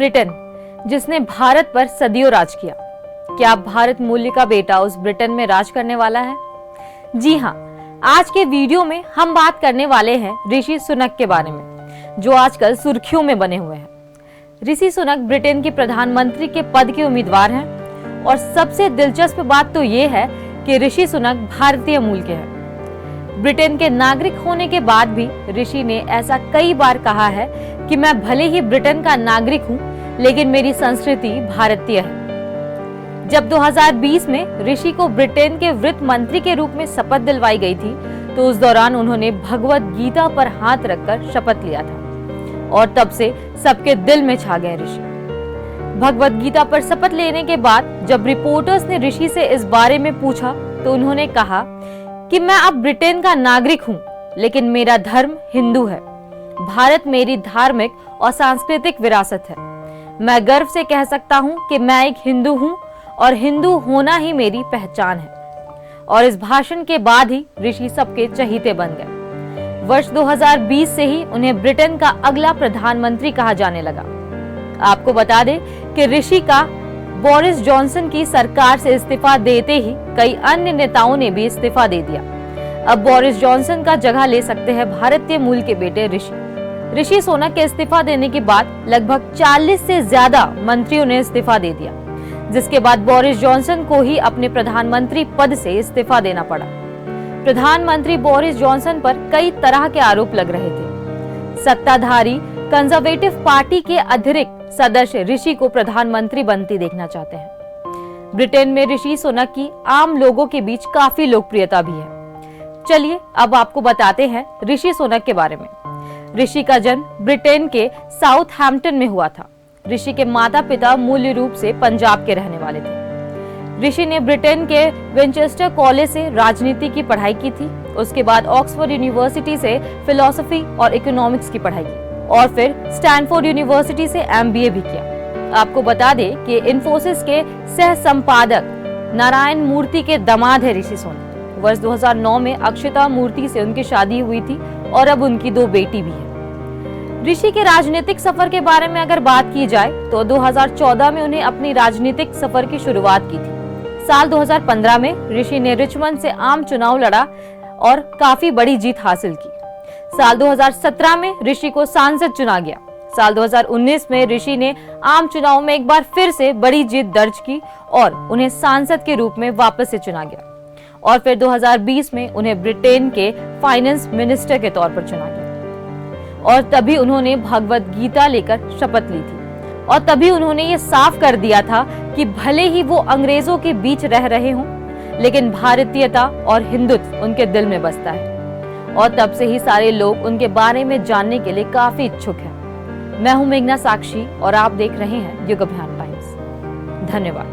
Britain, जिसने भारत पर सदियों राज किया। क्या भारत मूल्य का बेटा उस ब्रिटेन में राज करने वाला है? जी हाँ, आज के वीडियो में हम बात करने वाले हैं ऋषि सुनक के बारे में, जो आजकल सुर्खियों में बने हुए हैं। ऋषि सुनक ब्रिटेन के प्रधानमंत्री के पद के उम्मीदवार हैं और सबसे दिलचस्प बात तो ये है कि ऋषि सुनक भारतीय मूल के हैं। ब्रिटेन के नागरिक होने के बाद भी ऋषि ने ऐसा कई बार कहा है कि मैं भले ही ब्रिटेन का नागरिक हूं, लेकिन मेरी संस्कृति भारतीय है। जब 2020 में ऋषि को ब्रिटेन के वित्त मंत्री के रूप में शपथ दिलवाई गई थी, तो उस दौरान उन्होंने भगवत गीता पर हाथ रखकर शपथ लिया था और तब से सबके दिल में छा गए ऋषि। भगवत गीता पर शपथ लेने के बाद जब रिपोर्टर्स ने ऋषि से इस बारे में पूछा, तो उन्होंने कहा कि मैं अब ब्रिटेन का नागरिक हूं, लेकिन मेरा धर्म हिंदू है। भारत मेरी धार्मिक और सांस्कृतिक विरासत है। मैं गर्व से कह सकता हूं कि मैं एक हिंदू हूं और हिंदू होना ही मेरी पहचान है। और इस भाषण के बाद ही ऋषि सबके चहीते बन गए। वर्ष 2020 से ही उन्हें ब्रिटेन का अगला प्रधानमंत्री कहा जाने लगा। आपको बता दें कि ऋषि का बोरिस जॉनसन की सरकार से इस्तीफा देते ही कई अन्य नेताओं ने भी इस्तीफा दे दिया। अब बोरिस जॉनसन का जगह ले सकते हैं भारतीय मूल के बेटे ऋषि सुनक के इस्तीफा देने के बाद लगभग 40 से ज्यादा मंत्रियों ने इस्तीफा दे दिया, जिसके बाद बोरिस जॉनसन को ही अपने प्रधानमंत्री पद से इस्तीफा देना पड़ा। प्रधानमंत्री बोरिस जॉनसन पर कई तरह के आरोप लग रहे थे। सत्ताधारी कंजर्वेटिव पार्टी के अतिरिक्त सदस्य ऋषि को प्रधानमंत्री बनती देखना चाहते हैं। ब्रिटेन में ऋषि सुनक की आम लोगों के बीच काफी लोकप्रियता भी है। चलिए अब आपको बताते हैं ऋषि सुनक के बारे में। ऋषि का जन्म ब्रिटेन के साउथहैम्पटन में हुआ था। ऋषि के माता पिता मूल रूप से पंजाब के रहने वाले थे। ऋषि ने ब्रिटेन के विंचेस्टर कॉलेज से राजनीति की पढ़ाई की थी। उसके बाद ऑक्सफोर्ड यूनिवर्सिटी से फिलॉसफी और इकोनॉमिक्स की पढ़ाई की और फिर स्टैनफोर्ड यूनिवर्सिटी से MBA भी किया। आपको बता दें कि इन्फोसिस के सह संपादक नारायण मूर्ति के दामाद है ऋषि सुनक। वर्ष 2009 में अक्षता मूर्ति से उनकी शादी हुई थी और अब उनकी 2 बेटी भी है। ऋषि के राजनीतिक सफर के बारे में अगर बात की जाए तो 2014 में उन्हें अपनी राजनीतिक सफर की शुरुआत की थी। साल 2015 में ऋषि ने रिचमंड से आम चुनाव लड़ा और काफी बड़ी जीत हासिल की। साल 2017 में ऋषि को सांसद चुना गया। साल 2019 में ऋषि ने आम चुनाव में एक बार फिर से बड़ी जीत दर्ज की और उन्हें सांसद के रूप में वापस से चुना गया और फिर 2020 में उन्हें ब्रिटेन के फाइनेंस मिनिस्टर के तौर पर चुना गया और तभी उन्होंने भगवत गीता लेकर शपथ ली थी और तभी उन्होंने ये साफ कर दिया था कि भले ही वो अंग्रेजों के बीच रह रहे हों, लेकिन भारतीयता और हिंदुत्व उनके दिल में बसता है और तब से ही सारे लोग उनके बारे में जानने के लिए काफी इच्छुक हैं। मैं हूं मेघना साक्षी और आप देख रहे हैं युग अभियान टाइम्स। धन्यवाद।